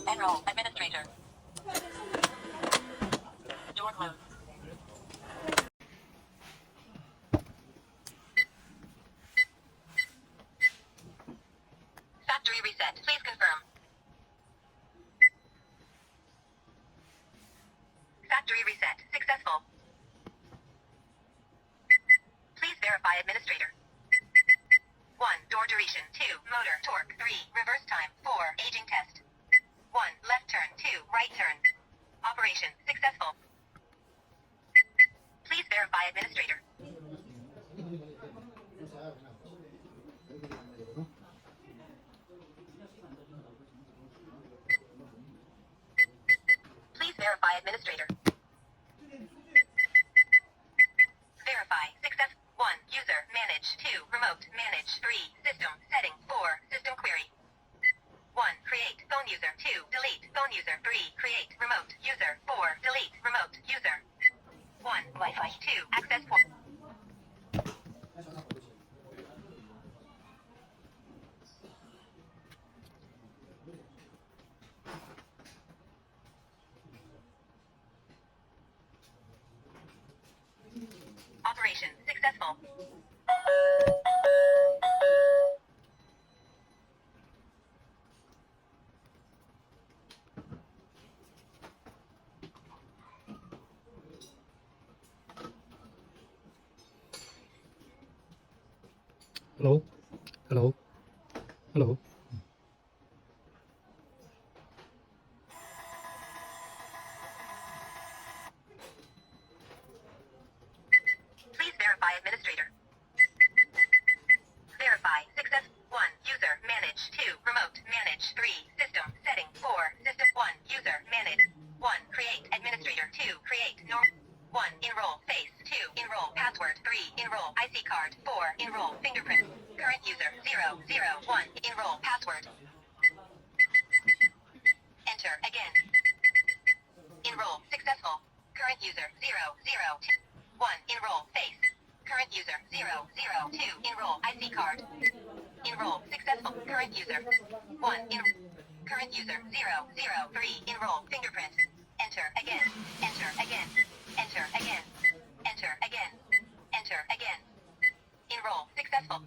Enroll administrator. Door closed. Factory reset. Please confirm. Factory reset. Successful. Please verify administrator. 1. Door duration. 2. Motor torque. 3. Reverse time. 4. Aging test. 1. Left turn. 2. Right turn. Operation successful. Please verify administrator. Please verify administrator. Verify success. 1. User manage. 2. Remote manage. 3. System setting. 4. System query. 1. Create phone user. 2. Delete phone user. 3. Create remote user. 4. Delete remote user. 1. Wi-Fi. 2. Access point. Operation successful. Hello, hello, hello. Please verify administrator. Verify success. 1. User manage. 2. Remote manage. 3. System setting. 4. System 1. User manage. 1. Create administrator. 2. Create norm. 1. Enroll face. 2. Enroll password. 3. Enroll IC card. 4. Enroll fingerprint. Current user 0, 0, 1. Enroll password. Enter again. Enroll successful. Current user 0, 0, 1. Enroll face. Current user 0, 0, 2. Enroll IC card. Enroll successful. Current user 1. Current user 0, 0, 3. Enroll fingerprint. Enter again. Enter again. Enter again. Enter again. Enter again. Enroll successful.